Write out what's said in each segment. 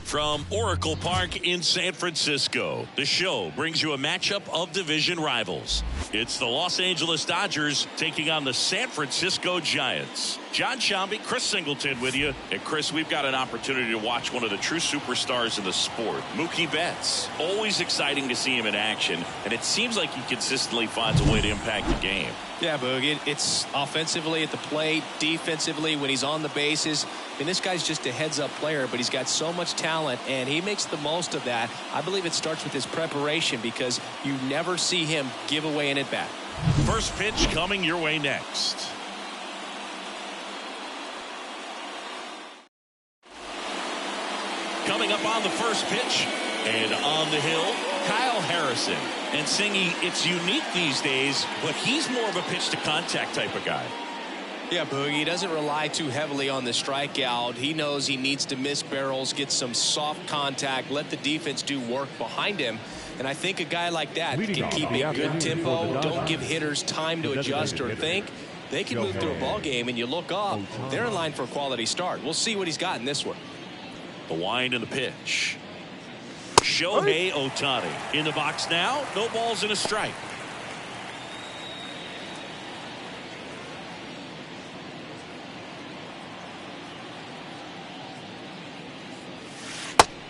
From Oracle Park in San Francisco, the show brings you a matchup of division rivals. It's the Los Angeles Dodgers taking on the San Francisco Giants. John Sciambi, Chris Singleton with you. And Chris, we've got an opportunity to watch one of the true superstars in the sport, Mookie Betts. Always exciting to see him in action, and it seems like he consistently finds a way to impact the game. Yeah, Boog, it's offensively at the plate, defensively when he's on the bases. I mean, this guy's just a heads-up player, but he's got so much talent, and he makes the most of that. I believe it starts with his preparation because you never see him give away an at-bat. First pitch coming your way next. Coming up on the first pitch and on the hill, Kyle Harrison. And Singy, it's unique these days, but he's more of a pitch to contact type of guy. Yeah, Boog, he doesn't rely too heavily on the strikeout. He knows he needs to miss barrels, get some soft contact, let the defense do work behind him. And I think a guy like that can keep a good tempo, don't give hitters time to adjust or think. They can move through a ball game, and you look up, they're in line for a quality start. We'll see what he's got in this one. The wind and the pitch. Shohei Ohtani in the box now. No balls and a strike.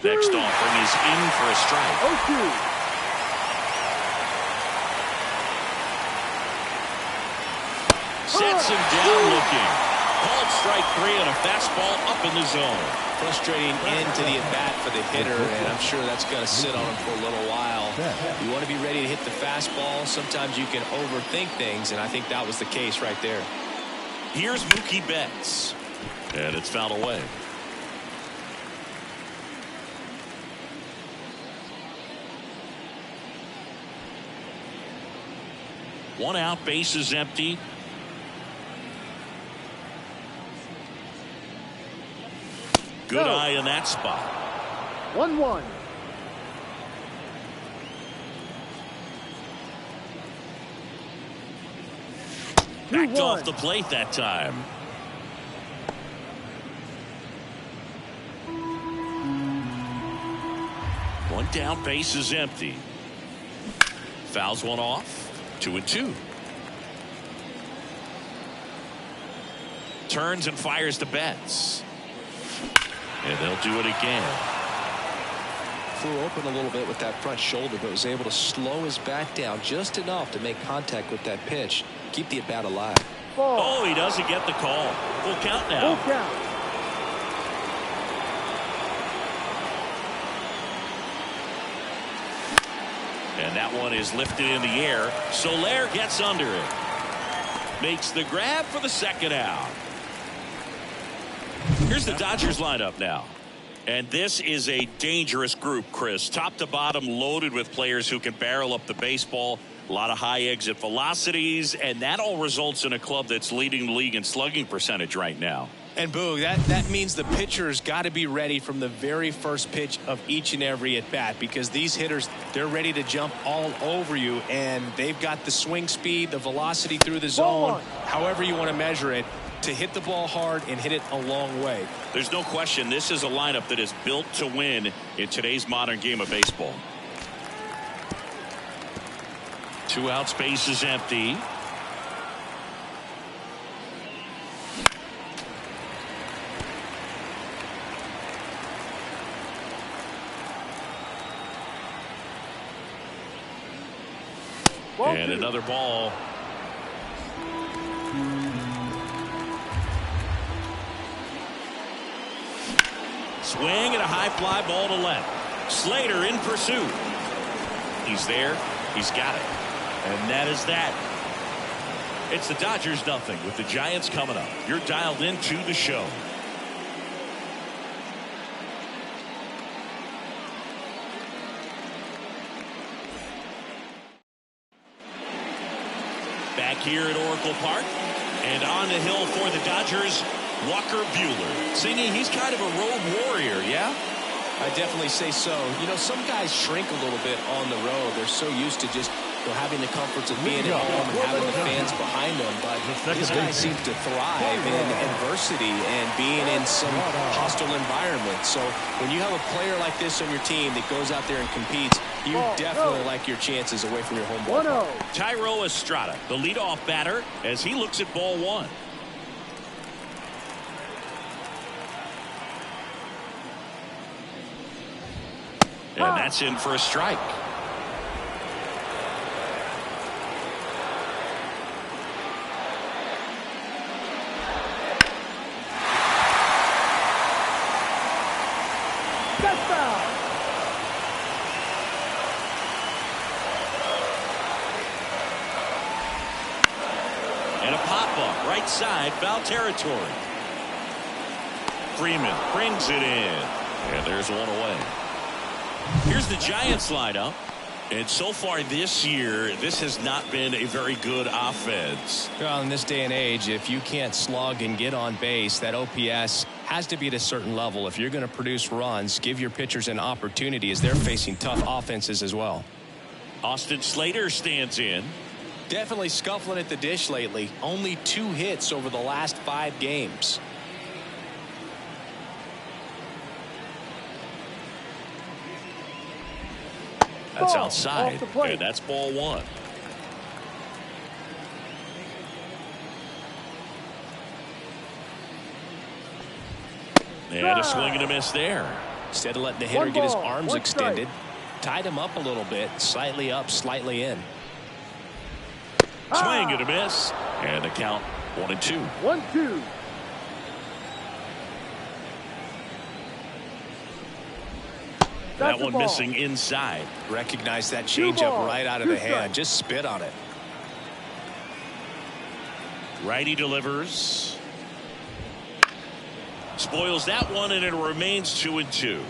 Next offering is in for a strike. Sets him down looking. Called strike 3 on a fastball up in the zone. Frustrating end to the at-bat for the hitter, and I'm sure that's going to sit on him for a little while. You want to be ready to hit the fastball. Sometimes you can overthink things, and I think that was the case right there. Here's Mookie Betts, and it's fouled away. One out, base is empty. Good eye in that spot. 1-1. Backed off the plate that time. One down, base is empty. Fouls one off. 2-2. Turns and fires to Betts. And they'll do it again. Flew open a little bit with that front shoulder, but was able to slow his bat down just enough to make contact with that pitch. Keep the at-bat alive. Oh, he doesn't get the call. Full count now. Full count. And that one is lifted in the air. Soler gets under it. Makes the grab for the second out. Here's the Dodgers lineup now. And this is a dangerous group, Chris. Top to bottom loaded with players who can barrel up the baseball. A lot of high exit velocities. And that all results in a club that's leading the league in slugging percentage right now. And Boog, that means the pitcher's got to be ready from the very first pitch of each and every at bat, because these hitters, they're ready to jump all over you, and they've got the swing speed, the velocity through the zone, however you want to measure it, to hit the ball hard and hit it a long way. There's no question this is a lineup that is built to win in today's modern game of baseball. 2 outs, base is empty. And another ball. Swing and a high fly ball to left. Slater in pursuit. He's there. He's got it. And that is that. It's the Dodgers nothing with the Giants coming up. You're dialed into the show. Back here at Oracle Park. And on the hill for the Dodgers, Walker Buehler. Singy, he's kind of a road warrior, yeah? I definitely say so. You know, some guys shrink a little bit on the road. They're so used to just having the comforts of being at home and having the fans behind them. But this guy seems to thrive in adversity and being in some hostile environment. So when you have a player like this on your team that goes out there and competes, you definitely like your chances away from your home ball. Thairo Estrada, the leadoff batter, as he looks at ball one. And that's in for a strike. And a pop-up right side, foul territory. Freeman brings it in. And there's one away. Here's the Giants lineup. And so far this year, this has not been a very good offense. Well, in this day and age, if you can't slug and get on base, that OPS has to be at a certain level. If you're going to produce runs, give your pitchers an opportunity as they're facing tough offenses as well. Austin Slater stands in. Definitely scuffling at the dish lately. Only 2 hits over the last 5 games. That's outside, and that's ball one. And a swing and a miss there. Instead of letting the hitter get his arms extended, tied him up a little bit, slightly up, slightly in. Swing and a miss, and the count 1-2. 1-2. That one missing inside. Recognize that changeup right out of the hand. Just spit on it. Righty delivers. Spoils that one, and it remains 2-2.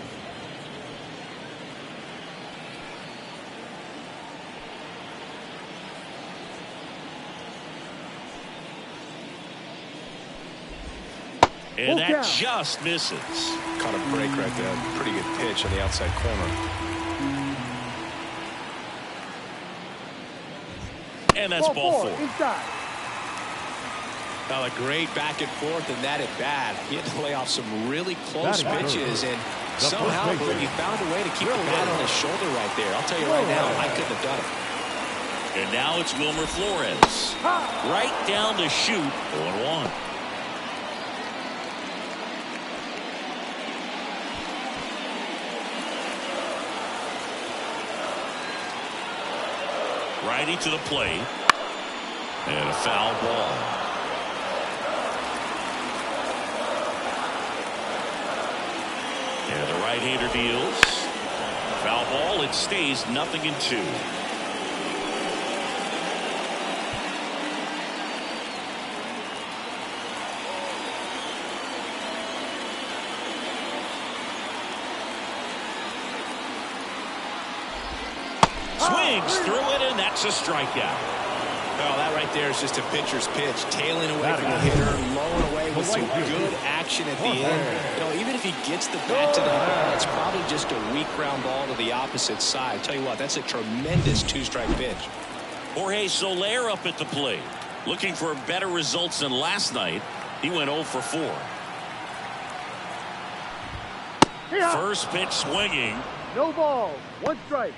And that just misses. Caught a break right there. Pretty good pitch on the outside corner. And that's ball 4. Well, a great back and forth in that at bat. He had to lay off some really close pitches, and somehow he found a way to keep the bat on his shoulder right there. I'll tell you right now, I couldn't have done it. And now it's Wilmer Flores. Right down the chute, 0-1. Righty to the plate. And a foul ball. And the right-hander deals. Foul ball. It stays 0-2. Swings through it, and that's a strikeout. Well, that right there is just a pitcher's pitch. Tailing away from the hitter, lowing away with some good action at the end. You know, even if he gets the bat to that ball, it's probably just a weak ground ball to the opposite side. Tell you what, that's a tremendous 2-strike pitch. Jorge Soler up at the plate. Looking for better results than last night. He went 0 for 4. First pitch swinging. No ball. 1 strike.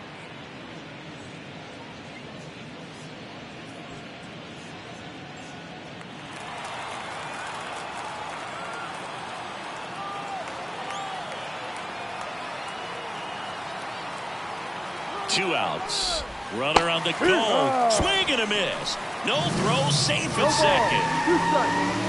Two outs. Runner on the go. Swing and a miss. No throw. Safe at second. 2 strikes.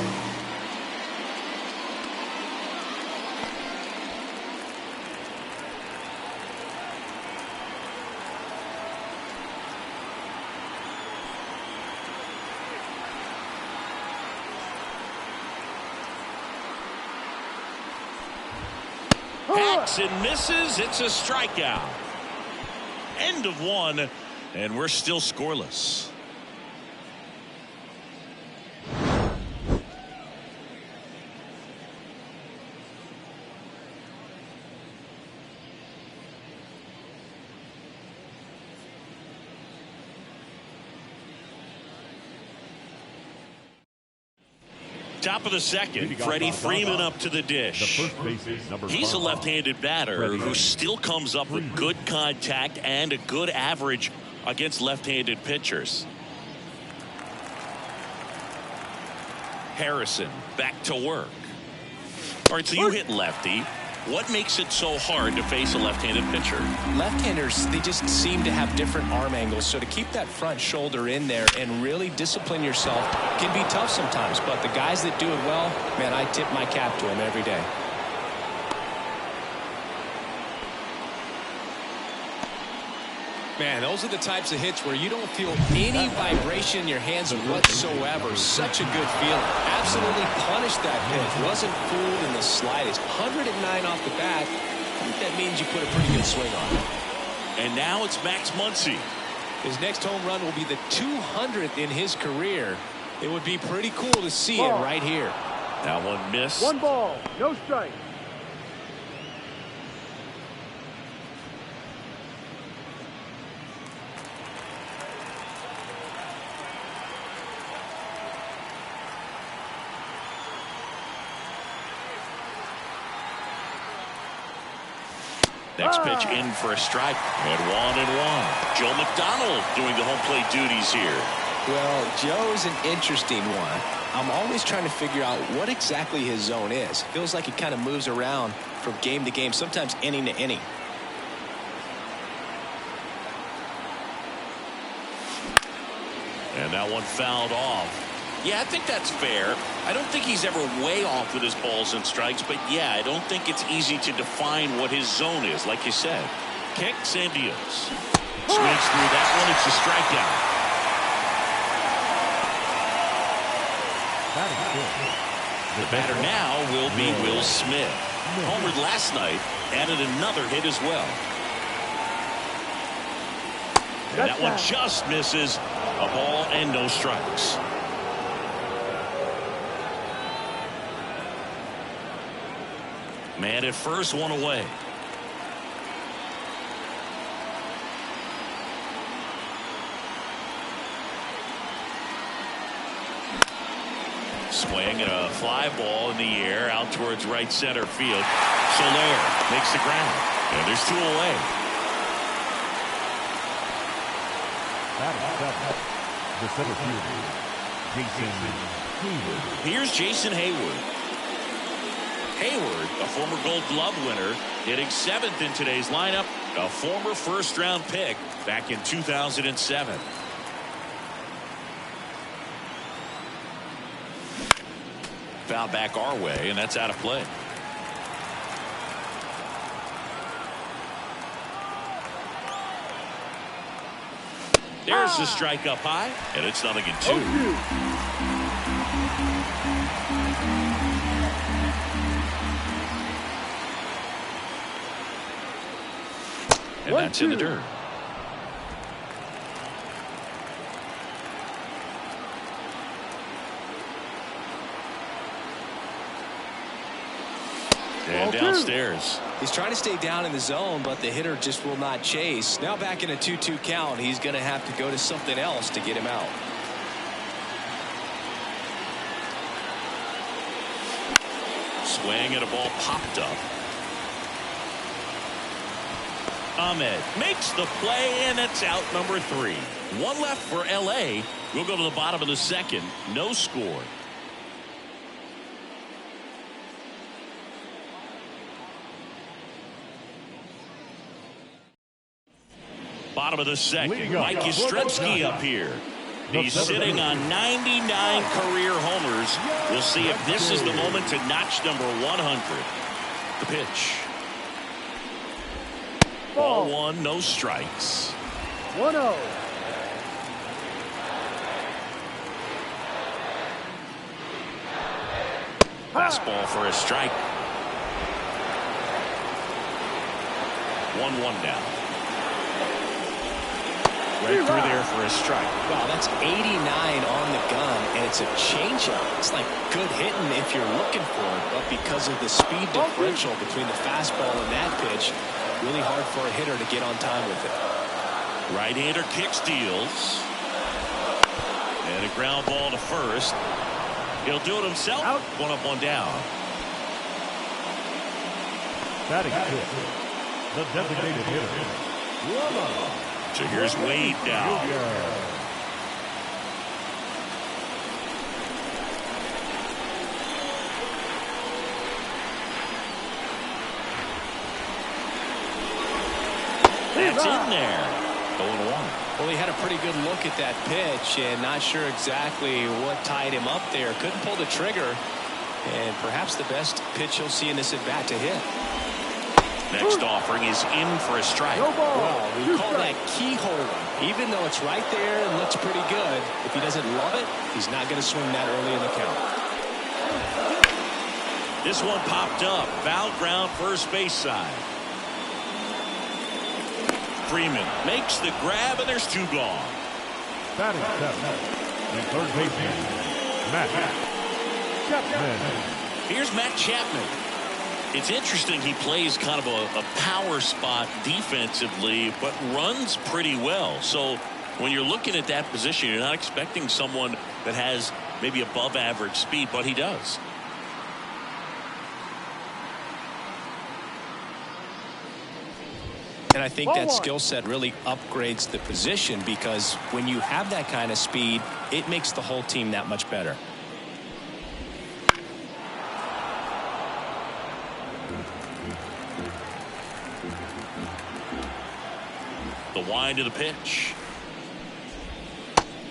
Hacks and misses. It's a strikeout. End of 1, and we're still scoreless. Top of the second, Freddie Freeman up to the dish. He's a left-handed batter who still comes up with good contact and a good average against left-handed pitchers. Harrison back to work. All right, so you hit lefty. What makes it so hard to face a left-handed pitcher? Left-handers, they just seem to have different arm angles, so to keep that front shoulder in there and really discipline yourself can be tough sometimes, but the guys that do it well, man, I tip my cap to them every day. Man, those are the types of hits where you don't feel any vibration in your hands whatsoever. Such a good feeling. Absolutely punished that pitch. Wasn't fooled in the slightest. 109 off the bat. I think that means you put a pretty good swing on it. And now it's Max Muncy. His next home run will be the 200th in his career. It would be pretty cool to see it right here. That one missed. 1 ball, no strike. Next pitch in for a strike. And 1-1. Joe McDonald doing the home plate duties here. Well, Joe's an interesting one. I'm always trying to figure out what exactly his zone is. Feels like he kind of moves around from game to game, sometimes inning to inning. And that one fouled off. Yeah, I think that's fair. I don't think he's ever way off with his balls and strikes, but yeah, I don't think it's easy to define what his zone is, like you said. Kicks and deals. Swings through that one. It's a strikeout. The batter now will be Will Smith. Homered last night, added another hit as well. And that one just misses. A ball and no strikes. Man at first, one away. Swing and a fly ball in the air out towards right center field. Soler makes the ground. And there's 2 away. The center fielder, Jason Heyward. Here's Jason Heyward. Heyward, a former Gold Glove winner, hitting 7th in today's lineup, a former first-round pick back in 2007. Foul back our way, and that's out of play. There's the strike up high, and it's 0-2. And that's in the dirt. And downstairs. He's trying to stay down in the zone, but the hitter just will not chase. Now back in a 2-2 count, he's going to have to go to something else to get him out. Swing and a ball popped up. Ahmed makes the play, and it's out number 3. 1 left for L.A. We'll go to the bottom of the second. No score. Bottom of the second. Mike Yastrzemski up here. He's sitting on 99 career homers. We'll see if this is the moment to notch number 100. The pitch. Ball 1, no strikes. 1-0. Fastball for a strike. 1-1 now. Right through there for a strike. Wow, that's 89 on the gun, and it's a changeup. It's like good hitting if you're looking for it, but because of the speed differential between the fastball and that pitch, really hard for a hitter to get on time with it. Right-hander kicks, deals. And a ground ball to first. He'll do it himself. Out. One up, one down. Batting fifth, the designated hitter, Lama. So here's Wade now. That's in there. 0-1. Well, he had a pretty good look at that pitch and not sure exactly what tied him up there. Couldn't pull the trigger. And perhaps the best pitch you'll see in this at bat to hit. Next offering is in for a strike. No ball. Well, we call that keyhole. Even though it's right there and looks pretty good, if he doesn't love it, he's not going to swing that early in the count. This one popped up. Foul ground first base side. Freeman makes the grab, and there's two gone. Batting seventh, the third baseman, Matt Chapman. Here's Matt Chapman. It's interesting, he plays kind of a power spot defensively, but runs pretty well. So when you're looking at that position, you're not expecting someone that has maybe above average speed, but he does. And I think that skill set really upgrades the position, because when you have that kind of speed, it makes the whole team that much better. The wind of the pitch.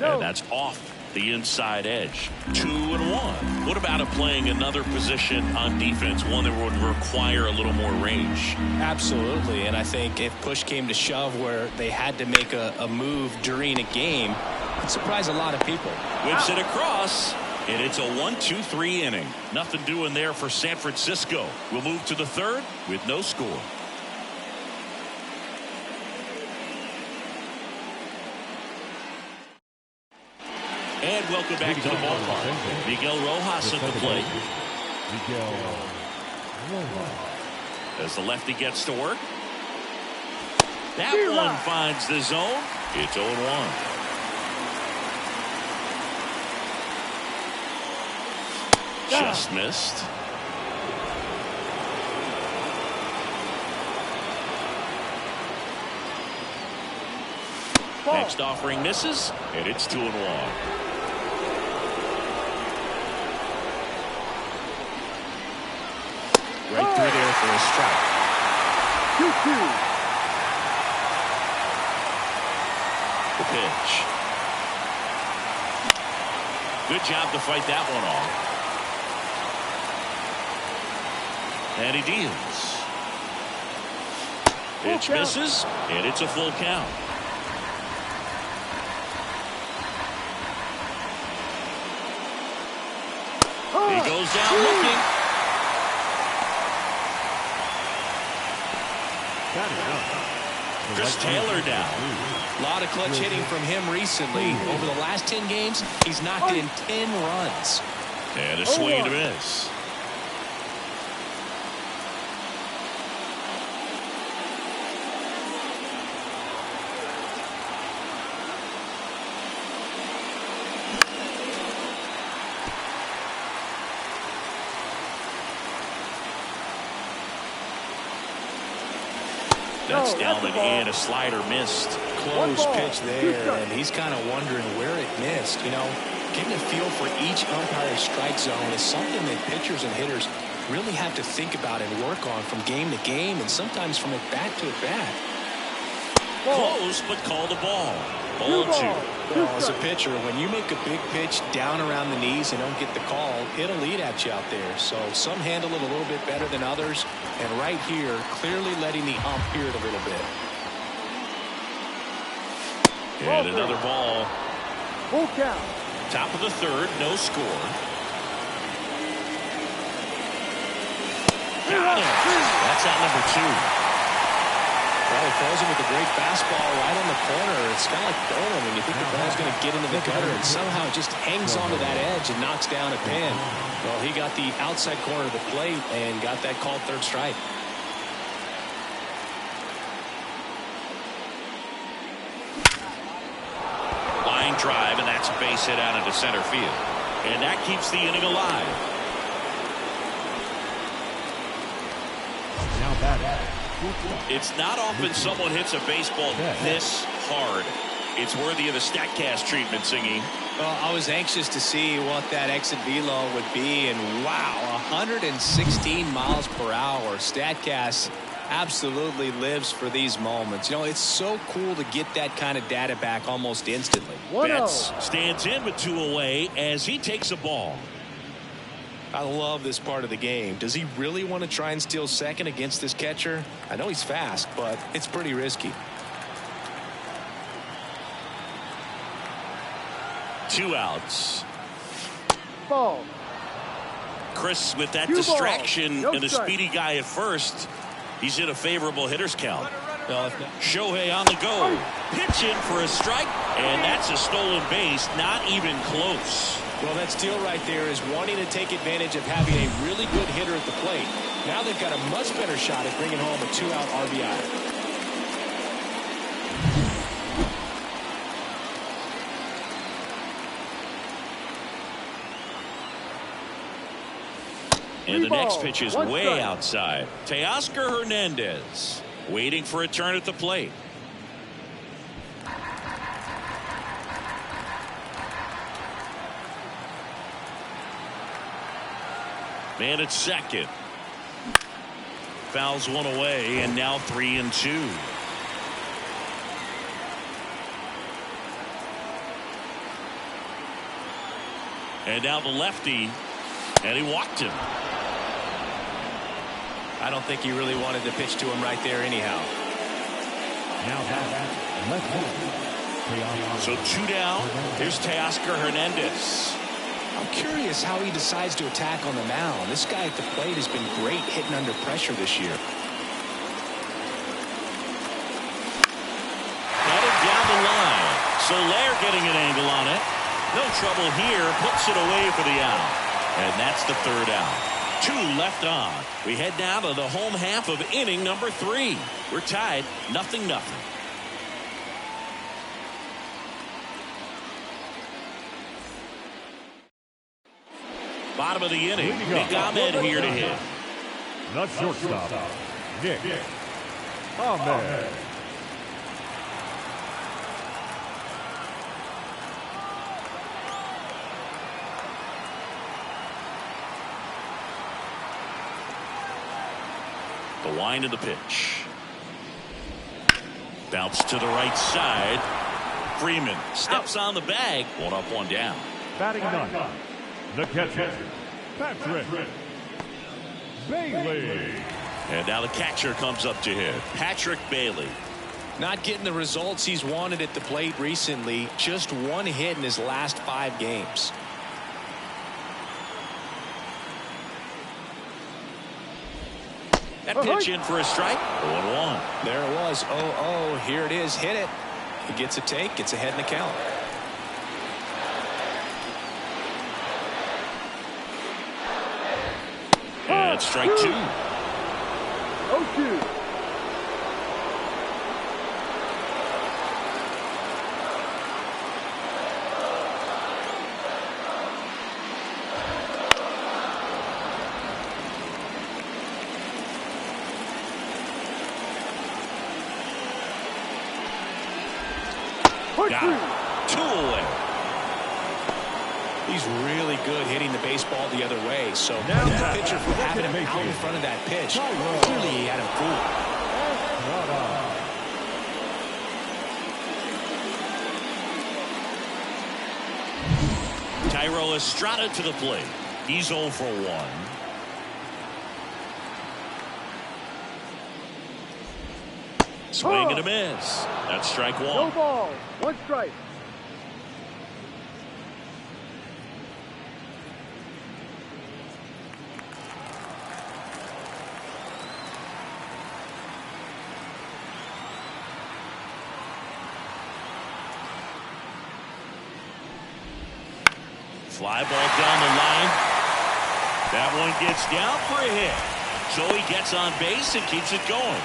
No. And that's off the inside edge. 2-1. What about him playing another position on defense, one that would require a little more range? Absolutely. And I think if push came to shove where they had to make a move during a game, it'd surprise a lot of people. Whips it across, and it's a 1-2-3 inning. Nothing doing there for San Francisco. We'll move to the third with no score. And welcome back to the ballpark. Miguel Rojas at the plate. Miguel Rojas. As the lefty gets to work. That one finds the zone. It's 0-1. Just missed. Next offering misses, and it's 2-1. Right through there for a strike. 2-2. The pitch. Good job to fight that one off. And he deals. Pitch misses, and it's a full count. He goes down looking. Chris Taylor down. A lot of clutch hitting from him recently. Over the last 10 games, he's knocked in 10 runs. And a swing and a miss. That's down and a slider missed. Close pitch there, and he's kind of wondering where it missed. You know, getting a feel for each umpire's strike zone is something that pitchers and hitters really have to think about and work on from game to game, and sometimes from at bat to at bat. Close, but called a ball. 0-2. Well, as a pitcher, when you make a big pitch down around the knees and don't get the call, it'll eat at you out there. So some handle it a little bit better than others. And right here, clearly letting the ump hear it a little bit. And another ball. Full count. Top of the third, no score. Got him. That's out number 2. Well, he throws him with a great fastball right on the corner. It's kind of like bowling when you think the ball's going to get into the gutter, and somehow it just hangs onto that edge and knocks down a pin. Well, he got the outside corner of the plate and got that called third strike. Line drive, and that's a base hit out into center field. And that keeps the inning alive. Now batting. It's not often someone hits a baseball this hard. It's worthy of the StatCast treatment, Singy. Well, I was anxious to see what that exit velo would be, and wow, 116 miles per hour. StatCast absolutely lives for these moments. You know, it's so cool to get that kind of data back almost instantly. Betts stands in with 2 away as he takes a ball. I love this part of the game. Does he really want to try and steal second against this catcher? I know he's fast, but it's pretty risky. 2 outs. Ball. Chris, with that 2 distraction balls. No and a strike. speedy guy at first, he's in a favorable hitter's count. Well, Shohei on the go. Pitch in for a strike, and that's a stolen base. Not even close. well, that steal right there is wanting to take advantage of having a really good hitter at the plate. Now they've got a much better shot at bringing home a 2-out RBI. And the 3 next balls, pitch is 1 way strike. outside. Teoscar Hernandez waiting for a turn at the plate. Man at second. Fouls 1 away, and now 3-2. And now the lefty, and he walked him. I don't think he really wanted to pitch to him right there anyhow. Now batting. Left field. So 2 down. Here's Teoscar Hernandez. I'm curious how he decides to attack on the mound. This guy at the plate has been great hitting under pressure this year. Headed down the line. Soler getting an angle on it. No trouble here. Puts it away for the out. And that's the 3rd out. 2 left on. We head now to the home half of inning number 3. We're tied 0-0. Bottom of the inning. Nick Ahmed here to hit. The shortstop, Nick Ahmed. The wind of the pitch. Bounce to the right side. Freeman steps on the bag. 1 up, 1 down. Batting 9. The catcher, Patrick Bailey. And now the catcher comes up to hit. Patrick Bailey. Not getting the results he's wanted at the plate recently. Just 1 hit in his last 5 games. That pitch in for a strike. 1-1. There it was. 0-0. Here it is. Hit it. He gets a take. Gets ahead in the count. And strike 2. 0-2. Got it. 2 away. He's really good hitting the baseball the other way. So Now the back. pitcher for having him out in front of that pitch. Clearly he had him fooled. Thairo Estrada to the plate. He's 0 for 1. Swing and a miss. That's strike 1. No ball. 1 strike. Fly ball down the line. That one gets down for a hit. So he gets on base and keeps it going.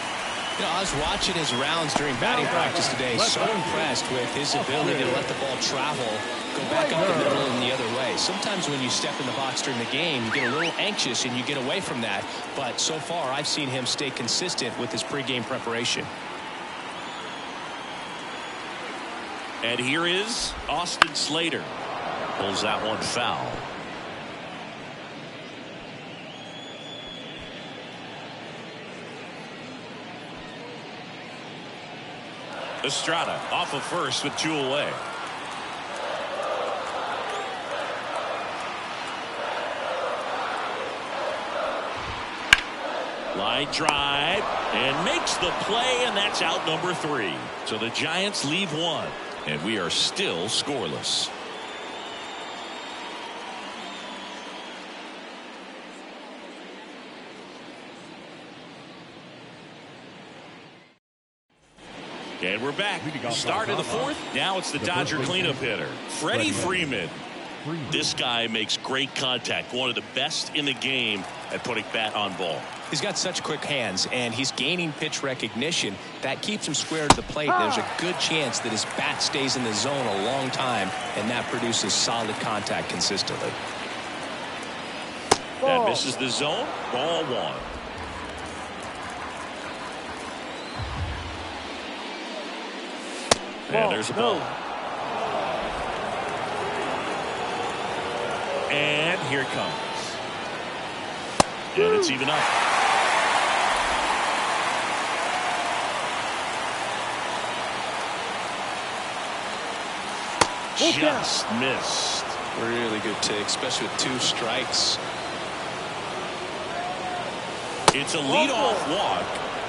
You know, I was watching his rounds during batting practice today. So impressed with his ability to let the ball travel, go back up the middle and the other way. Sometimes when you step in the box during the game, you get a little anxious and you get away from that. But so far, I've seen him stay consistent with his pregame preparation. And here is Austin Slater. Pulls that one foul. Estrada off of first with 2 away. Line drive and makes the play, and that's out number 3. So the Giants leave 1, and we are still scoreless. And we're back. Start of the 4th. Now it's the Dodger cleanup hitter, Freddie Freeman. This guy makes great contact. One of the best in the game at putting bat on ball. He's got such quick hands, and he's gaining pitch recognition. That keeps him square to the plate. There's a good chance that his bat stays in the zone a long time, and that produces solid contact consistently. That misses the zone. Ball 1. And there's a ball. And here it comes. And it's even up. Just missed. Really good take, especially with 2 strikes. It's a leadoff walk,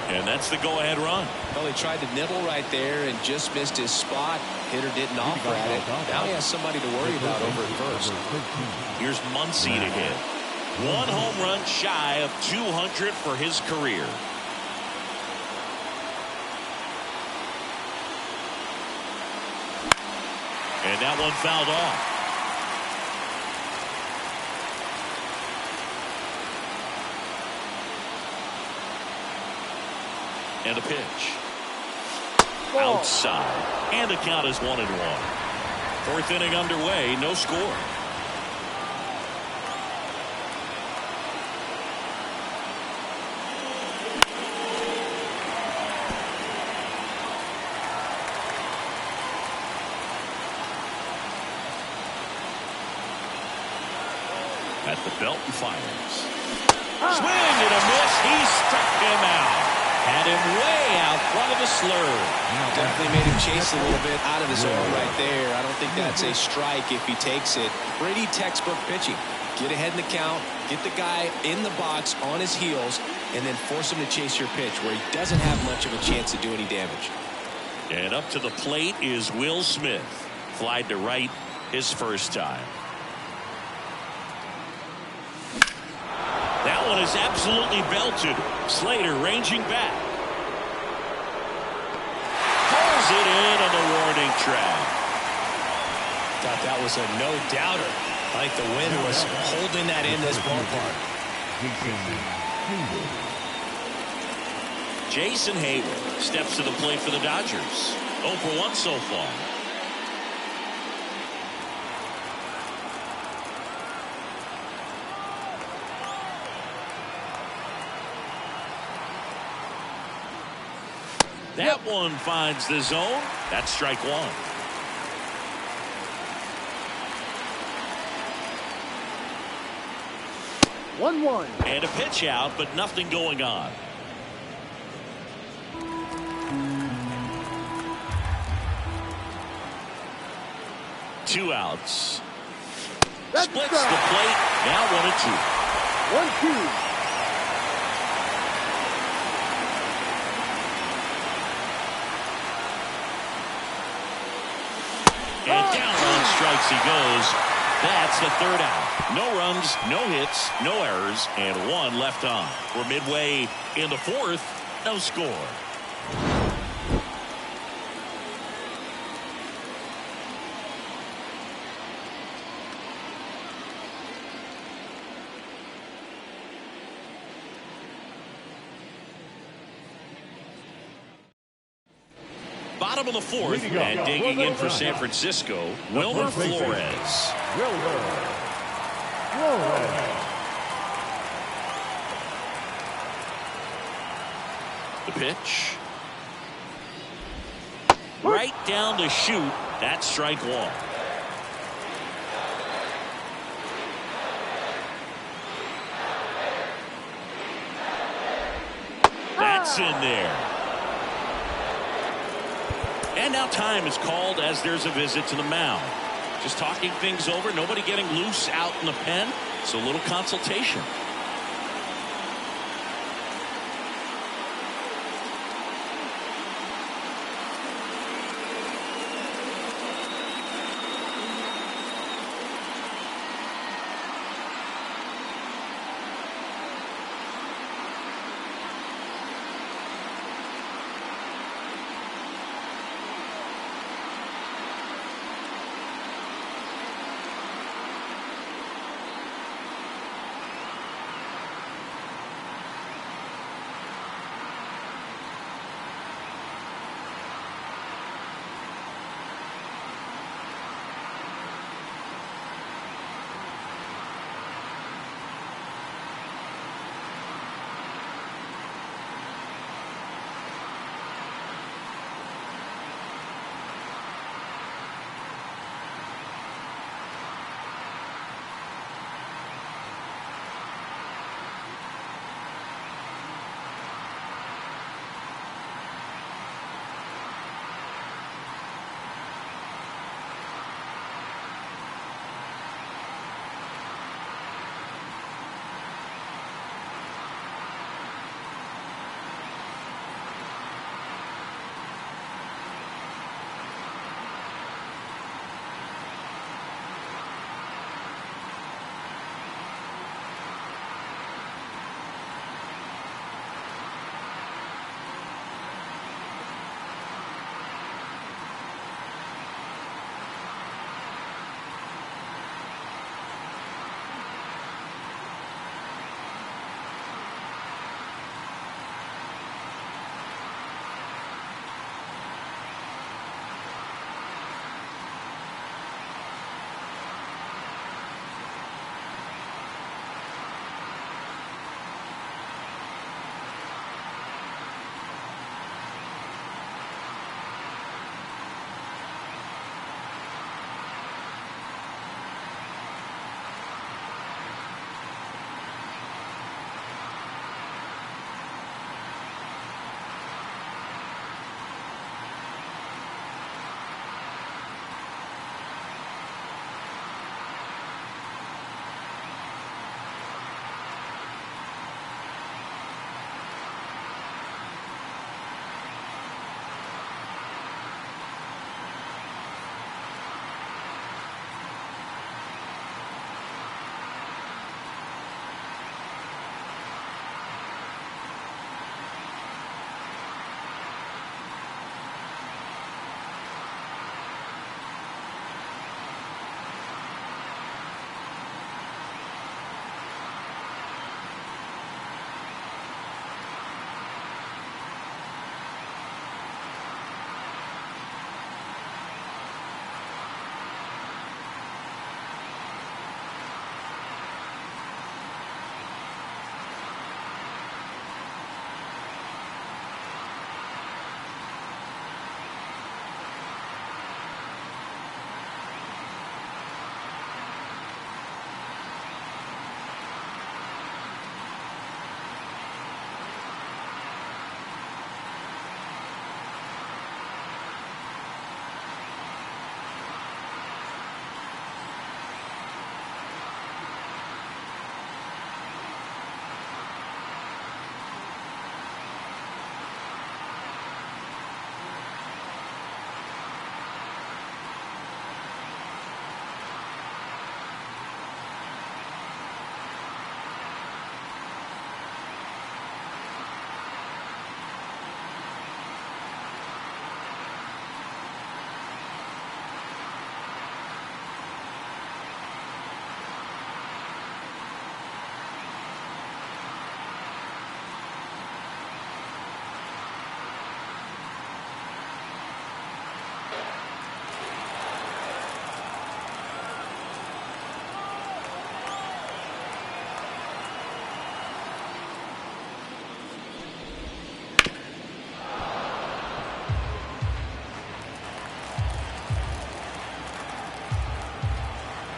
and that's the go-ahead run. Well, he tried to nibble right there and just missed his spot. Hitter didn't offer at it. Now he has somebody to worry about over at first. Here's Muncy to hit. 1 home run shy of 200 for his career. And that one fouled off. And a pitch. Outside. And the count is 1-1. 4th inning underway. No score. At the belt and fires. Swing and a miss. He struck him out. Had him way out front of the slurve. Definitely made him chase a little bit out of his zone right there. I don't think that's a strike if he takes it. Pretty textbook pitching. Get ahead in the count, get the guy in the box on his heels, and then force him to chase your pitch where he doesn't have much of a chance to do any damage. And up to the plate is Will Smith. Flied to right his first time. That one is absolutely belted. Slater ranging back. Pulls it in on the warning track. Thought that was a no-doubter. I think the wind was holding that in this ballpark. Jason Heyward steps to the plate for the Dodgers. 0 for 1 so far. That one finds the zone. That's strike 1. One. And a pitch out, but nothing going on. Two outs. Splits the plate. Now 1-2. 1-2. And down on strikes he goes. That's the 3rd out. No runs, no hits, no errors, and 1 left on. We're midway in the 4th. No score. Bottom of the fourth, Leading up and digging in for Florida. San Francisco, Wilmer Flores. Wilmer Flores. The pitch. Right down the chute. That's strike one. That's in there. And now time is called as there's a visit to the mound. Just talking things over. Nobody getting loose out in the pen. So a little consultation.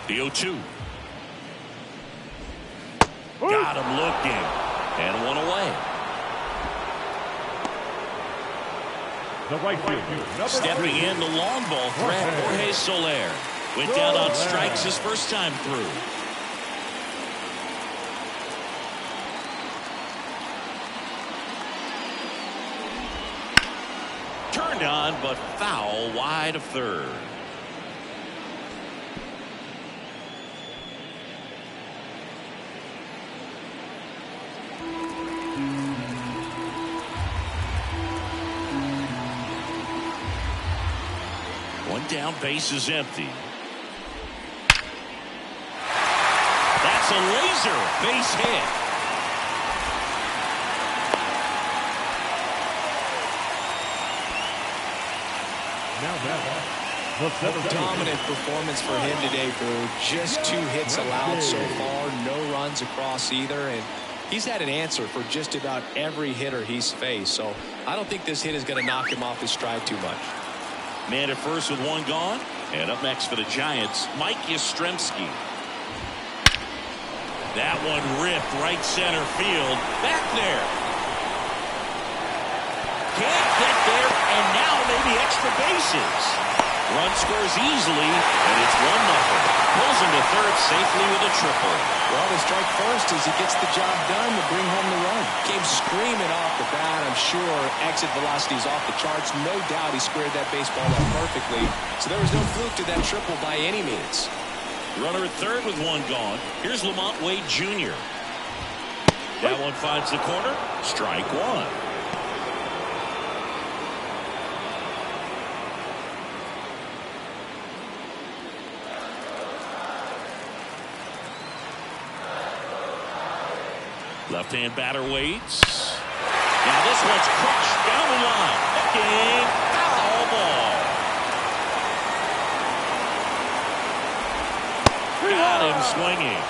The 0-2. Got him looking. And one away. The right fielder. Stepping in, the long ball threat, Jorge Soler. Went down on strikes his first time through. Turned on, but foul wide of third. One down, base is empty. That's a laser base hit. Dominant performance for him today, Boo. Just 2 hits allowed so far, no runs across either, and he's had an answer for just about every hitter he's faced. So I don't think this hit is going to knock him off his stride too much. Man at first with one gone. And up next for the Giants, Mike Yastrzemski. That one ripped right center field. Back there. Can't get there, and now maybe extra bases. Run scores easily, and it's 1-0. Pulls him to third safely with a triple. Well, the strike first as he gets the job done to bring home the run. Came screaming off the bat. I'm sure exit velocity is off the charts. No doubt he squared that baseball up perfectly. So there was no fluke to that triple by any means. Runner at third with one gone. Here's Lamont Wade Jr. That one finds the corner. Strike one. Left-hand batter waits. Now this one's crushed down the line. Game foul ball. Got him swinging.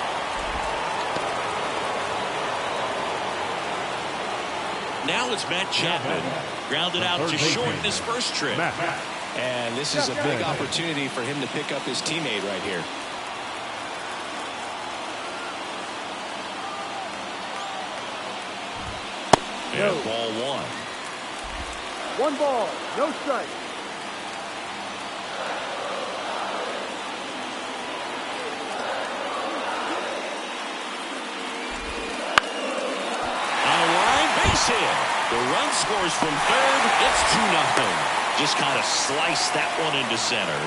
Now it's Matt Chapman. Grounded out to short in his first trip. And this is a big opportunity for him to pick up his teammate right here. And ball one. 1 ball, no strike. On a line, base hit. The run scores from third. It's 2-0. Just kind of sliced that one into center.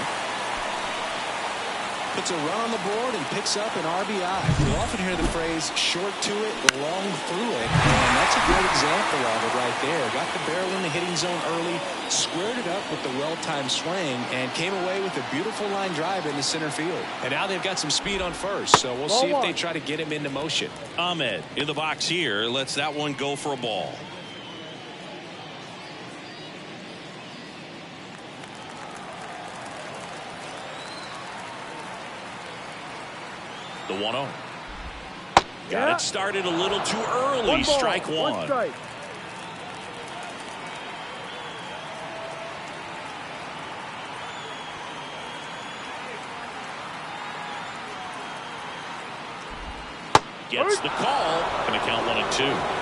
Puts a run on the board and picks up an RBI. You'll often hear the phrase short to it, long through it, and that's a great example of it right there. Got the barrel in the hitting zone early, squared it up with the well-timed swing, and came away with a beautiful line drive into center field. And now they've got some speed on first, so we'll see if they try to get him into motion. Ahmed in the box here lets that one go for a ball. The 1-0. Got it started a little too early. 1 ball, strike 1. 1 strike. Gets the call. Going to count 1-2.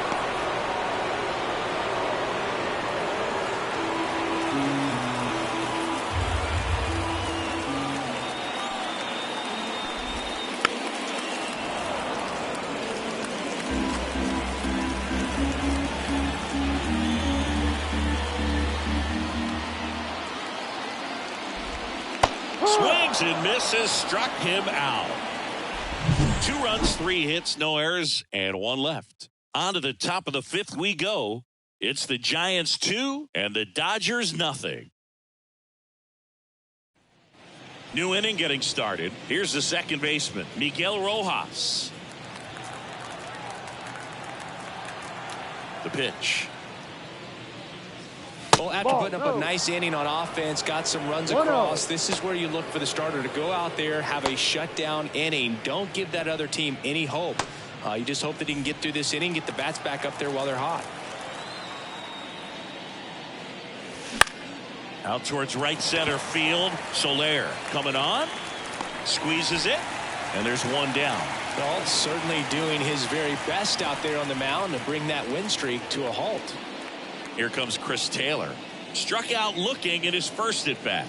Swings and misses, struck him out. 2 runs, 3 hits, no errors, and 1 left. On to the top of the 5th we go. It's the Giants 2 and the Dodgers nothing. New inning getting started. Here's the second baseman, Miguel Rojas. The pitch. Well, after putting up a nice inning on offense, got some runs across, this is where you look for the starter to go out there, have a shutdown inning. Don't give that other team any hope. You just hope that he can get through this inning, get the bats back up there while they're hot. Out towards right center field. Soler coming on. Squeezes it. And there's one down. Well, certainly doing his very best out there on the mound to bring that win streak to a halt. Here comes Chris Taylor. Struck out looking at his first at bat.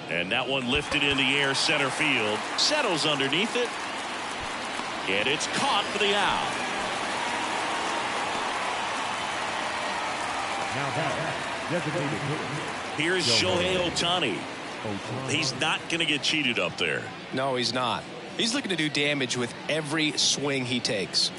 And that one lifted in the air center field. Settles underneath it. And it's caught for the out. Now designated hitter. Here's Shohei Ohtani. He's not going to get cheated up there. No, he's not. He's looking to do damage with every swing he takes.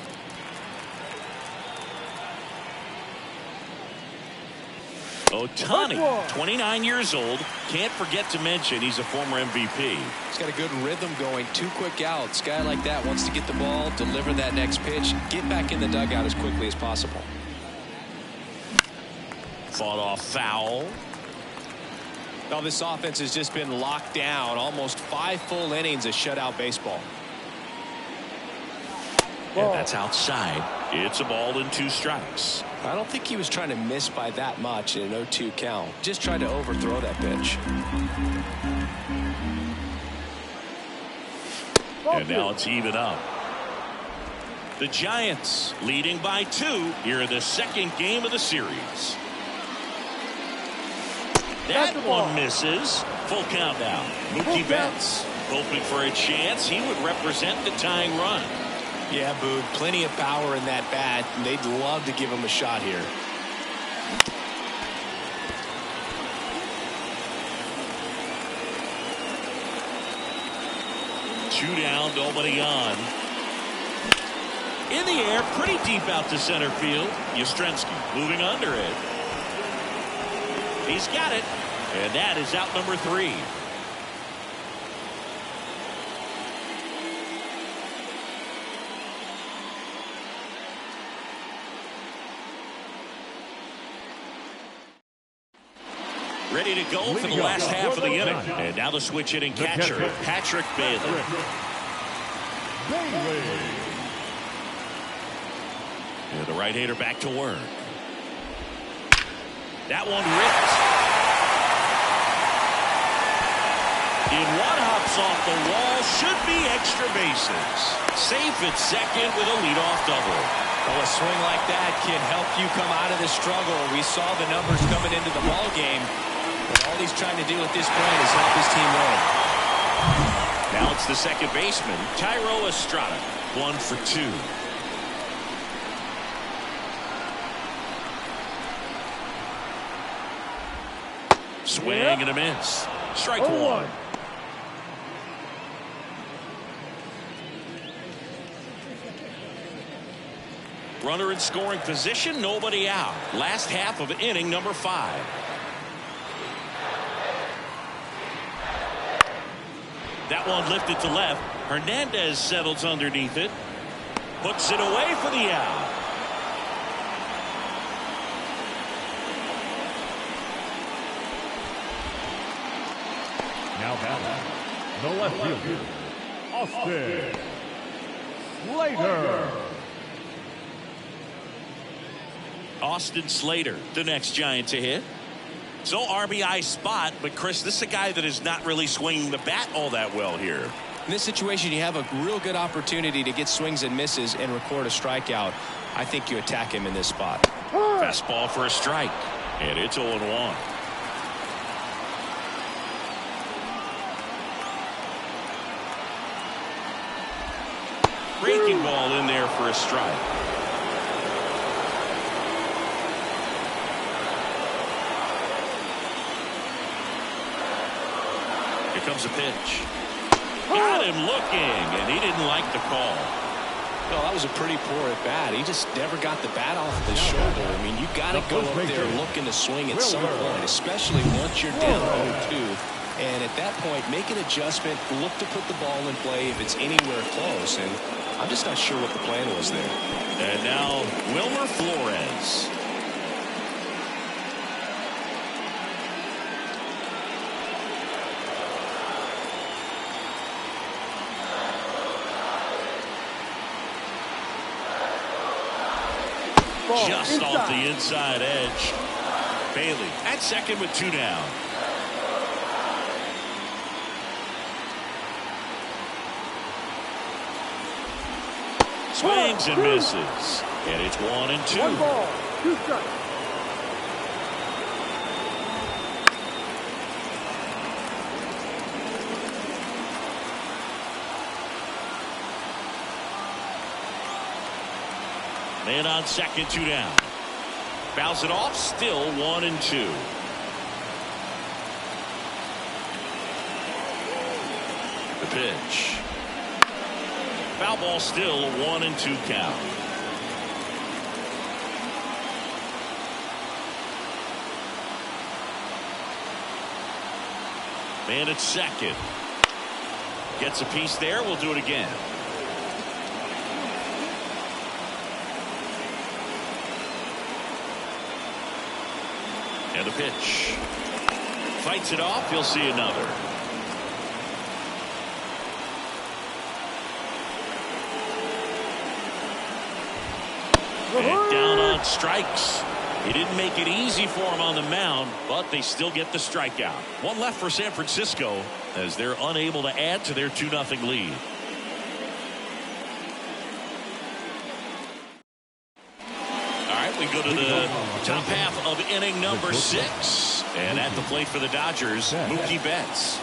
Ohtani, 29 years old. Can't forget to mention he's a former MVP. He's got a good rhythm going. 2 quick outs. Guy like that wants to get the ball, deliver that next pitch, get back in the dugout as quickly as possible. Fought off foul. Well, this offense has just been locked down. Almost 5 full innings of shutout baseball. And that's outside. It's a ball and 2 strikes. I don't think he was trying to miss by that much in an 0-2 count. Just tried to overthrow that pitch. And now it's even up. The Giants leading by 2 here in the second game of the series. That one misses. Full count now. Mookie Betts hoping for a chance. He would represent the tying run. Yeah, Boog, plenty of power in that bat, and they'd love to give him a shot here. Two down, nobody on. In the air, pretty deep out to center field. Yastrzemski moving under it. He's got it, and that is out number 3. Ready to go for the last half of the inning. And now the switch hitting catcher, Patrick Bailey. And the right-hander back to work. That one ripped. In one hops off the wall, should be extra bases. Safe at second with a leadoff double. Well, a swing like that can help you come out of the struggle. We saw the numbers coming into the ball game. And all he's trying to do at this point is help his team win. Now it's the second baseman, Thairo Estrada. 1 for 2. Swing and a miss. Strike 1. Runner in scoring position, nobody out. Last half of inning number 5. That one lifted to left. Hernandez settles underneath it. Puts it away for the out. Now batting, the left fielder, Austin Slater. Austin Slater, the next Giant to hit. So RBI spot, but Chris, this is a guy that is not really swinging the bat all that well here. In this situation, you have a real good opportunity to get swings and misses and record a strikeout. I think you attack him in this spot. Fastball for a strike, and it's 0-1. Breaking ball in there for a strike. Here comes a pitch. Got him looking, and he didn't like the call. Well, that was a pretty poor at bat. He just never got the bat off the shoulder. I mean, you got to go up there looking to swing at some point, especially once you're down 0-2. And at that point, make an adjustment, look to put the ball in play if it's anywhere close. And I'm just not sure what the plan was there. And now Wilmer Flores. Just off the inside edge. Bailey at second with 2 down. swings and misses. And it's 1-2. 1 ball, 2 strikes. Man on second, 2 down. Fouls it off, still 1-2. The pitch. Foul ball, still 1-2 count. Man at second. Gets a piece there. We'll do it again. And the pitch. Fights it off. You'll see another. And down on strikes. He didn't make it easy for him on the mound, but they still get the strikeout. One left for San Francisco as they're unable to add to their 2-0 lead. All right, we go to the top half of inning number 6. And at the plate for the Dodgers, Mookie Betts.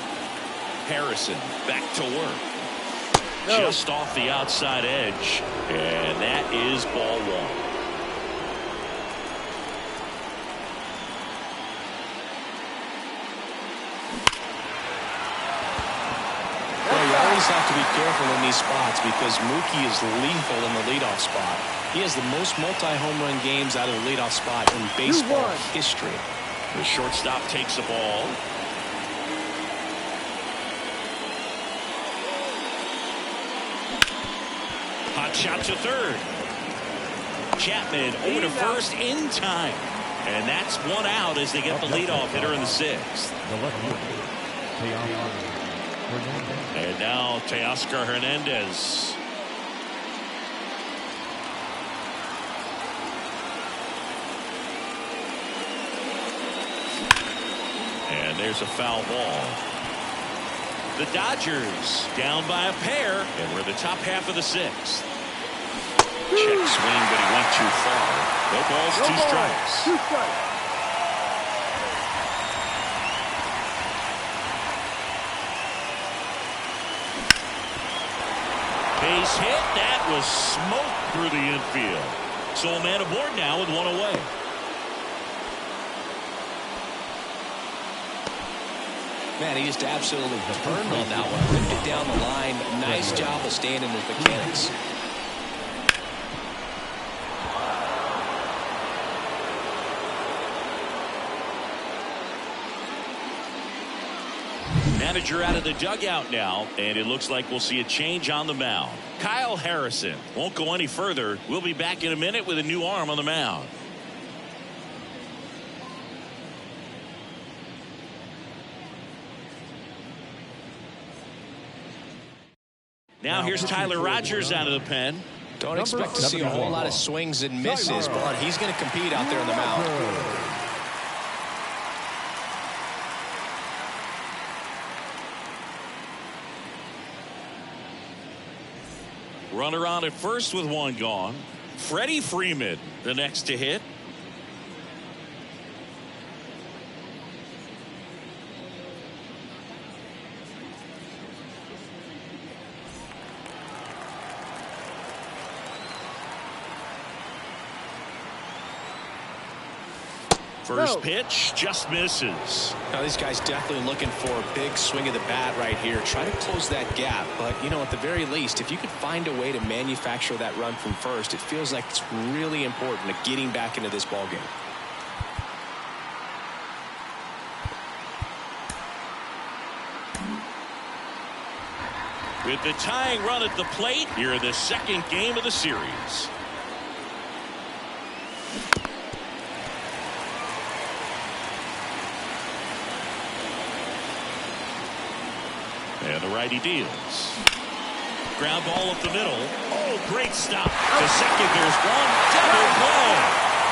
Harrison back to work. Just off the outside edge. And that is ball 1. Have to be careful in these spots because Mookie is lethal in the leadoff spot. He has the most multi-home run games out of the leadoff spot in baseball history. The shortstop takes the ball. Hot shot to third. Chapman over to first in time. And that's 1 out as they get the leadoff hitter in the 6th. And now Teoscar Hernandez. And there's a foul ball. The Dodgers down by a pair, and we're the top half of the 6th. Check swing, but he went too far. No balls, 2 strikes. 2 strikes. Base hit. That was smoke through the infield. So a man aboard now with 1 away. Man, he just absolutely turned on that one. Ripped it down the line. Nice job of staying in with mechanics. Manager out of the dugout now, and it looks like we'll see a change on the mound. Kyle Harrison won't go any further. We'll be back in a minute with a new arm on the mound. Now here's Tyler Rogers out of the pen. Don't expect to see a whole lot of swings and misses, but he's going to compete out there on the mound. Runner on at first with 1 gone. Freddie Freeman, the next to hit. First pitch just misses. Now these guys definitely looking for a big swing of the bat right here. Try to close that gap. But, you know, at the very least, if you could find a way to manufacture that run from first, it feels like it's really important to getting back into this ball game. With the tying run at the plate, here in the 2nd game of the series. And the righty deals. Ground ball up the middle. Oh, great stop. To second, there's one. Double play.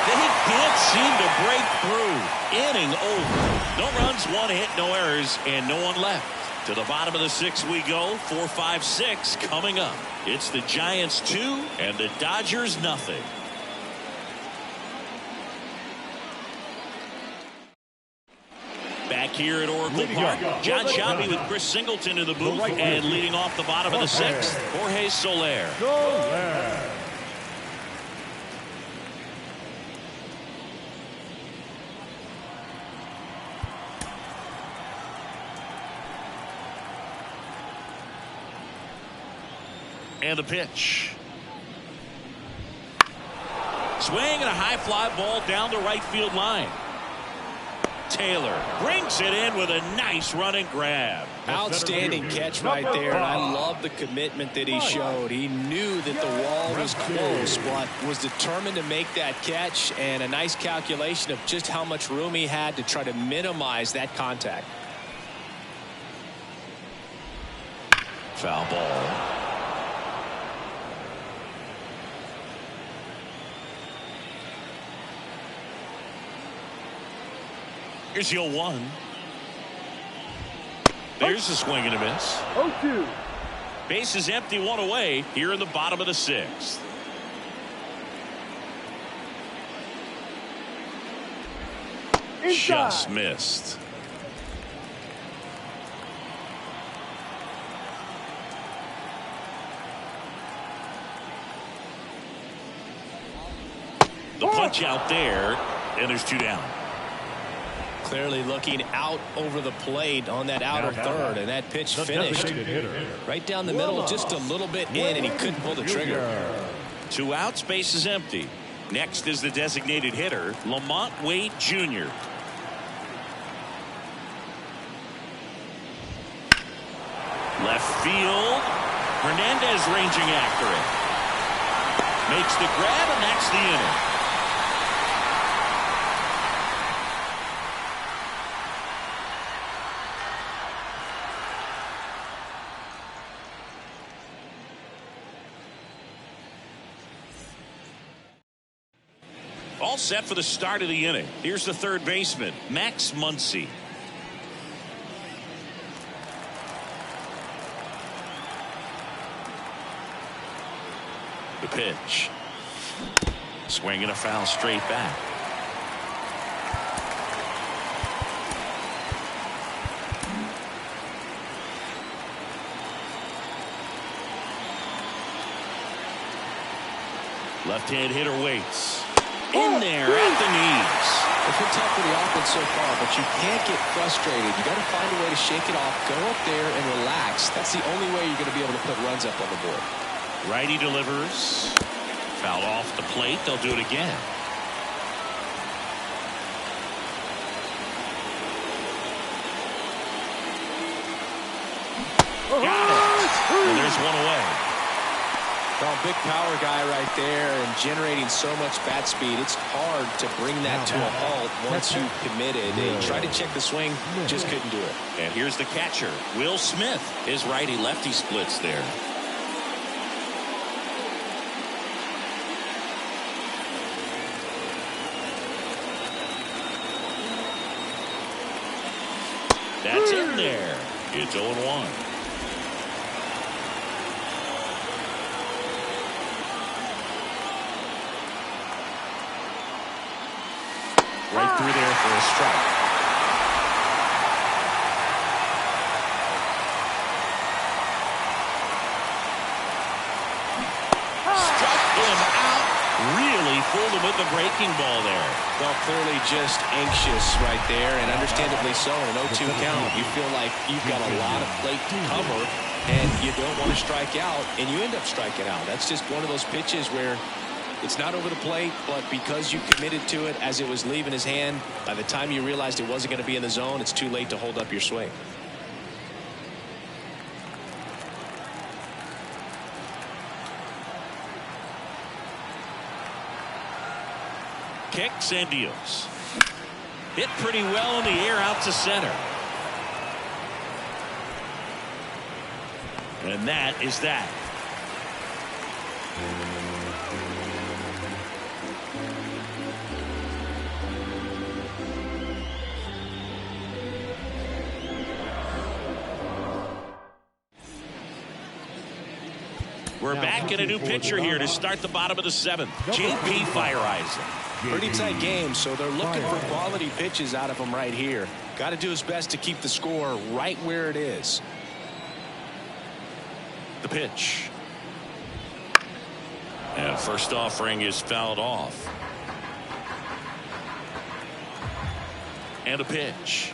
They can't seem to break through. Inning over. No runs, 1 hit, no errors, and no one left. To the bottom of the 6th we go. 4-5-6 coming up. It's the Giants 2 and the Dodgers nothing. Back here at Oracle Park, John Sciambi with Chris Singleton in the booth, and leading off the bottom of the 6th, Jorge Soler. And the pitch. Swing and a high fly ball down the right field line. Taylor brings it in with a nice running grab. Outstanding catch right there. And I love the commitment that he showed. He knew that the wall was close, but was determined to make that catch, and a nice calculation of just how much room he had to try to minimize that contact. Foul ball. Here's the 0-1. There's a swing and a miss. 0-2. Base is empty, one away here in the bottom of the 6th. Just missed. The punch out there, and there's 2 down. Clearly looking out over the plate on that outer third, and that pitch finished right down the middle, just a little bit in, and he couldn't pull the trigger. 2 outs, base is empty. Next is the designated hitter, Lamont Wade Jr. Left field. Hernandez ranging after it. Makes the grab, and that's the inning. All set for the start of the inning. Here's the third baseman, Max Muncy. The pitch. Swing and a foul straight back. Left-hand hitter waits. In there at the knees. It's been tough for the offense so far, but you can't get frustrated. You got to find a way to shake it off, go up there and relax. That's the only way you're going to be able to put runs up on the board. Righty delivers. Fouled off the plate. They'll do it again. Got it. And there's one away. Well, big power guy right there and generating so much bat speed. It's hard to bring that to a halt once you've committed. They tried to check the swing, just couldn't do it. And here's the catcher, Will Smith. His righty-lefty splits there. That's in there. It's 0-1. Right through there for a strike. Struck him out. Really fooled him with the breaking ball there. Well, clearly just anxious right there, and understandably so. An 0-2 count. You feel like you've got a lot of plate to cover, and you don't want to strike out, and you end up striking out. That's just one of those pitches where it's not over the plate, but because you committed to it as it was leaving his hand, by the time you realized it wasn't going to be in the zone, it's too late to hold up your swing. Kicks and deals. Hit pretty well in the air out to center. And that is that. We're back in a new pitcher here to start the bottom of the 7th. J.P. Feyereisen. Pretty tight game, so they're looking for quality pitches out of him right here. Got to do his best to keep the score right where it is. The pitch. And first offering is fouled off. And a pitch.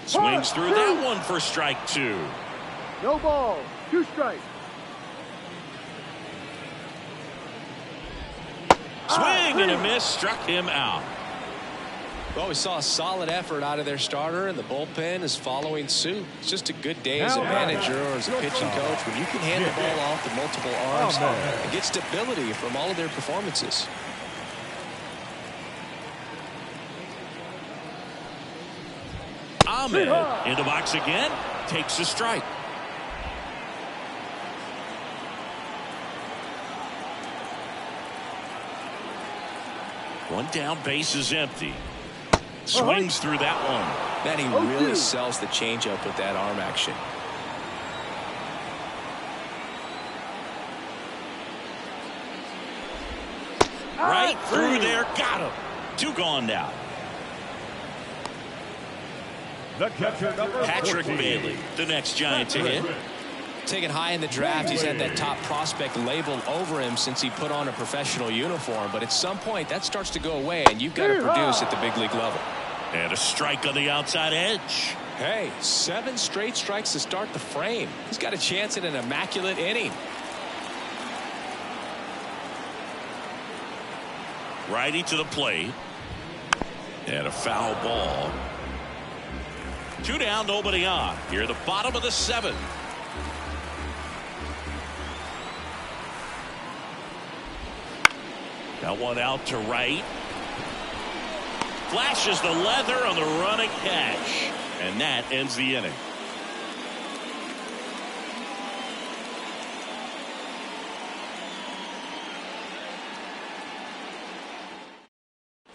Swings through that one for strike 2. No ball. 2 strikes. Swing and a miss, struck him out. Well, we saw a solid effort out of their starter, and the bullpen is following suit. It's just a good day as a manager or as a pitching coach when you can hand the ball off to multiple arms and get stability from all of their performances. Ahmed in the box again, takes a strike. One down, base is empty. Swings through that one. Man, he really sells the changeup with that arm action. Right through there, got him. 2 gone now. The catcher, number Patrick 14. Bailey, the next Giant to hit. Taken high in the draft, he's had that top prospect label over him since he put on a professional uniform. But at some point, that starts to go away, and you've got to produce at the big league level. And a strike on the outside edge. Hey, 7 straight strikes to start the frame. He's got a chance at an immaculate inning. Righty to the plate. And a foul ball. 2 down, nobody on. Here at the bottom of the 7th. That one out to right. Flashes the leather on the running catch. And that ends the inning.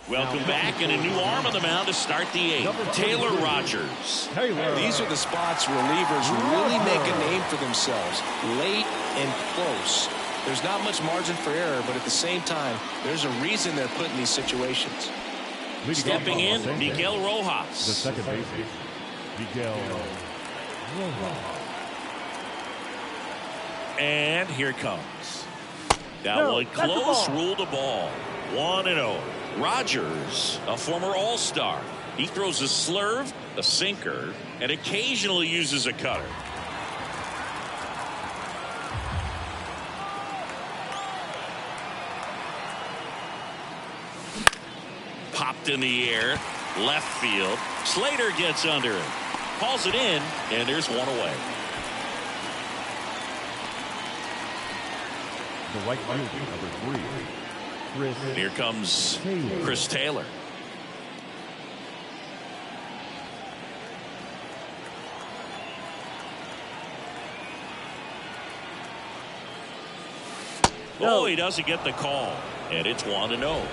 Welcome back, and a new arm on the mound to start the 8th. Taylor Rogers. These are the spots relievers really make a name for themselves. Late and close. There's not much margin for error, but at the same time, there's a reason they're put in these situations. Stepping in, Miguel Rojas. The second baseman, Miguel Rojas. And here it comes. That one close, ruled a ball. 1-0. Rogers, a former All-Star. He throws a slurve, a sinker, and occasionally uses a cutter. Popped in the air, left field. Slater gets under it, calls it in, and there's one away. The right fielder, number 3. Here comes Chris Taylor. Oh, he doesn't get the call, and it's 1-0.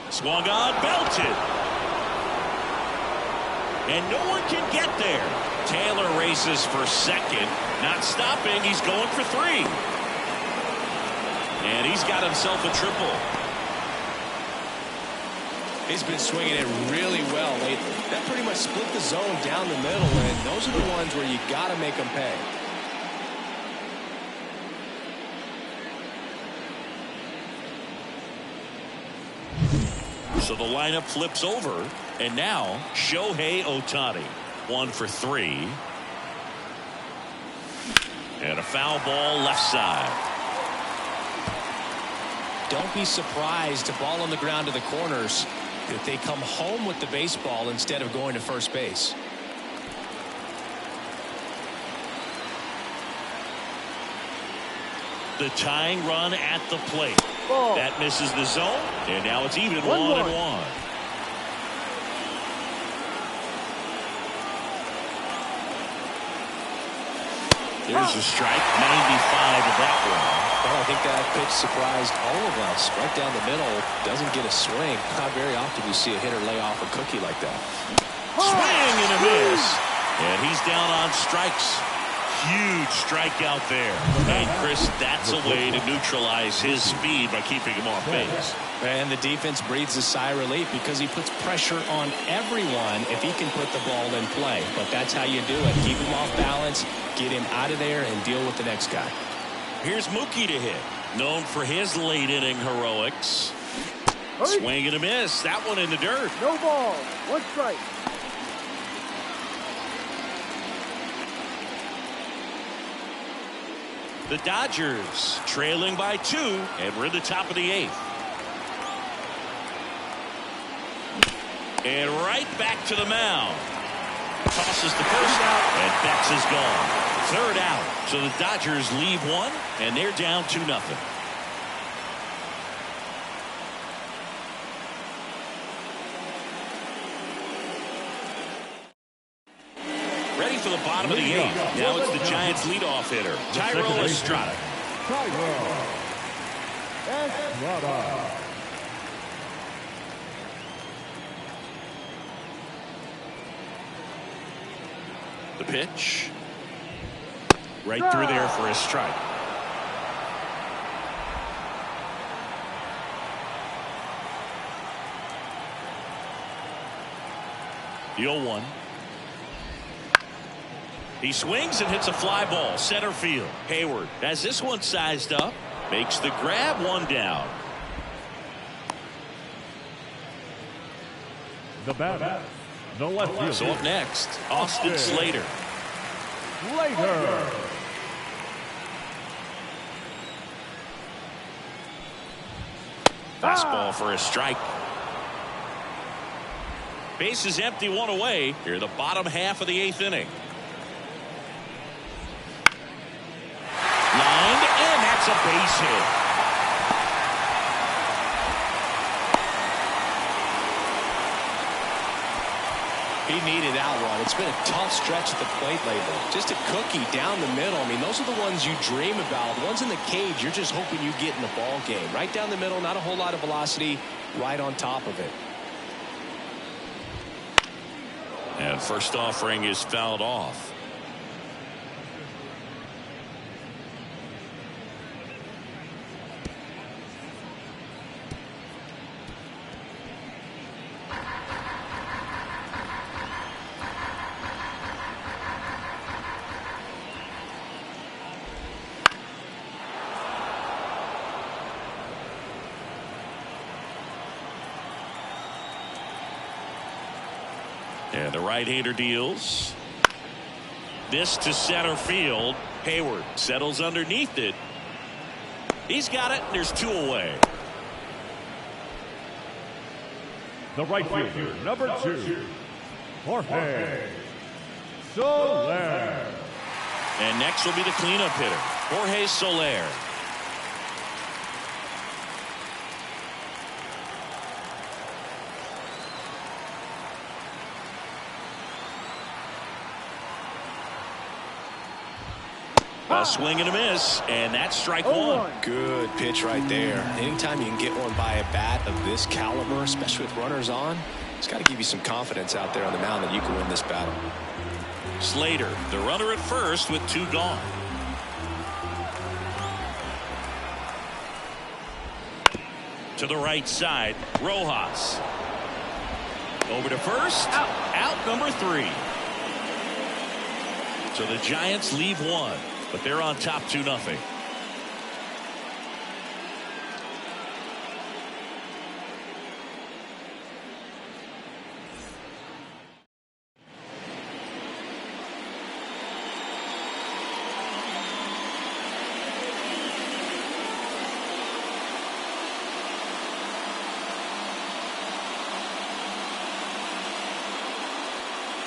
Swung on, belted. And no one can get there. Taylor races for second. Not stopping. He's going for 3. And he's got himself a triple. He's been swinging it really well lately. That pretty much split the zone down the middle, and those are the ones where you got to make them pay. So the lineup flips over, and now Shohei Ohtani. 1 for 3. And a foul ball left side. Don't be surprised, a ball on the ground to the corners, that they come home with the baseball instead of going to first base. The tying run at the plate. That misses the zone, and now it's even 1-1. There's a strike, 95 of that one. Well, I think that pitch surprised all of us. Right down the middle, doesn't get a swing. Not very often you see a hitter lay off a cookie like that. Swing and a miss. And he's down on strikes. Huge strikeout there. And Chris, that's a way to neutralize his speed by keeping him off base. And the defense breathes a sigh of relief because he puts pressure on everyone if he can put the ball in play. But that's how you do it. Keep him off balance, get him out of there, and deal with the next guy. Here's Mookie to hit. Known for his late inning heroics. Swing and a miss. That one in the dirt. No ball. 1 strike. The Dodgers trailing by 2, and we're in the top of the 8th. And right back to the mound. Tosses the first out, and Betts is gone. 3rd out. So the Dodgers leave 1, and they're down 2-0. Ready for the bottom of the 8th. Now it's the Giants leadoff hitter, Thairo Estrada. The pitch. Right through there for a strike. The 0-1. He swings and hits a fly ball, center field. Hayward has this one sized up, makes the grab, 1 down. The batter, the left fielder. So up next, Austin Slater. Fastball for a strike. Base is empty, 1 away. Here, the bottom half of the 8th inning. Lined, and that's a base hit. He needed that one. It's been a tough stretch at the plate lately. Just a cookie down the middle. I mean, those are the ones you dream about. The ones in the cage, you're just hoping you get in the ball game. Right down the middle, not a whole lot of velocity, right on top of it. And first offering is fouled off. And the right-hander deals. This to center field. Hayward settles underneath it. He's got it. There's 2 away. The right fielder, number 2, Jorge Soler. And next will be the cleanup hitter, Jorge Soler. A swing and a miss, and that's strike 1. Good pitch right there. Anytime you can get one by a bat of this caliber, especially with runners on, it's got to give you some confidence out there on the mound that you can win this battle. Slater, the runner at first with 2 gone. To the right side, Rojas. Over to first. Out number 3. So the Giants leave 1. But they're on top 2-0.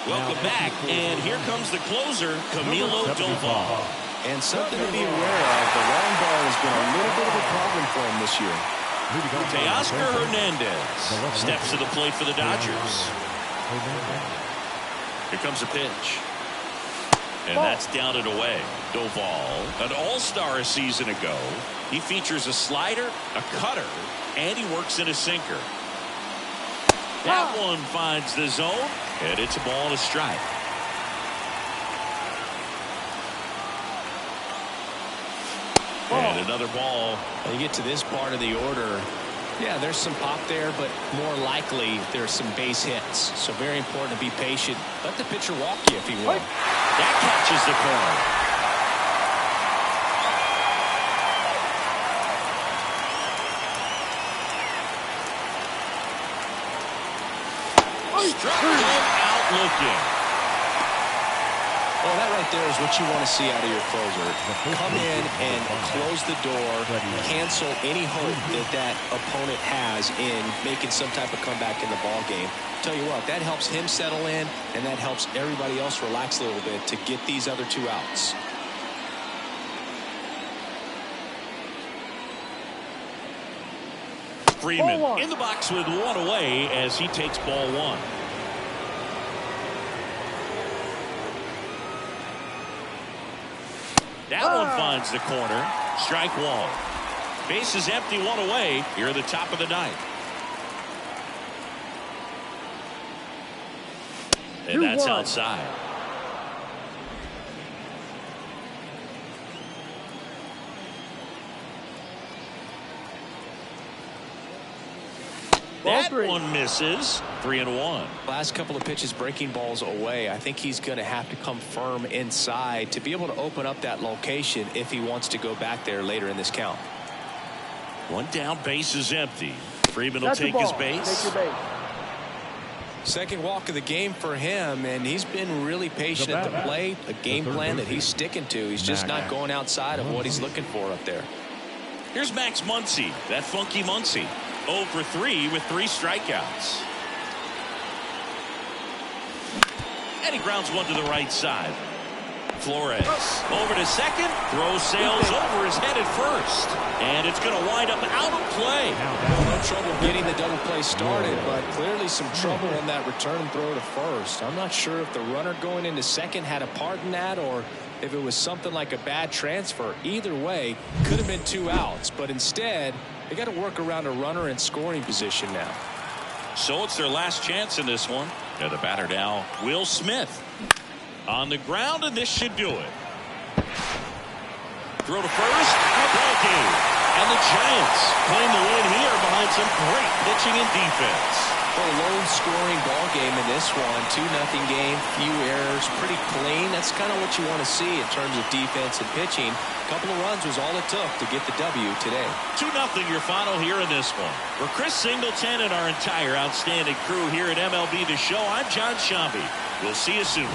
Welcome back, and here comes the closer, Camilo Doval. And something to be aware of, the long ball has been a little bit of a problem for him this year. Teoscar Hernandez steps to the plate for the Dodgers. Here comes the pitch. And that's down and away. Doval, an all-star a season ago. He features a slider, a cutter, and he works in a sinker. That one finds the zone, and it's a ball and a strike. And another ball. When you get to this part of the order, yeah, there's some pop there, but more likely there's some base hits. So very important to be patient. Let the pitcher walk you if he will. That catches the corner. Struck him out looking. Well, that right there is what you want to see out of your closer. Come in and close the door, cancel any hope that opponent has in making some type of comeback in the ball game. Tell you what, that helps him settle in, and that helps everybody else relax a little bit to get these other two outs. Freeman in the box with one away as he takes ball one. That one finds the corner. Strike one. Base is empty, one away here at the top of the ninth. And that's outside. That one misses. 3-1. Last couple of pitches breaking balls away. I think he's going to have to come firm inside to be able to open up that location if he wants to go back there later in this count. One down, base is empty. Freeman will take his base. Take your base. Second walk of the game for him, and he's been really patient at the plate. A game plan that he's sticking to. He's just not going outside of what he's looking for up there. Here's Max Muncy, that funky Muncy. 0 for 3 with 3 strikeouts. And he grounds one to the right side. Flores over to second. Throw sails over his head at first. And it's going to wind up out of play. No trouble getting the double play started, but clearly some trouble on that return throw to first. I'm not sure if the runner going into second had a part in that or if it was something like a bad transfer. Either way, could have been 2 outs, but instead they got to work around a runner in scoring position now. So it's their last chance in this one. And the batter now, Will Smith. On the ground, and this should do it. Throw to first, ball game. And the Giants claim the win here behind some great pitching and defense. Well, low-scoring ball game in this one. 2-0 game, few errors, pretty clean. That's kind of what you want to see in terms of defense and pitching. A couple of runs was all it took to get the W today. 2-0 your final here in this one. For Chris Singleton and our entire outstanding crew here at MLB The Show, I'm John Shambi. We'll see you soon.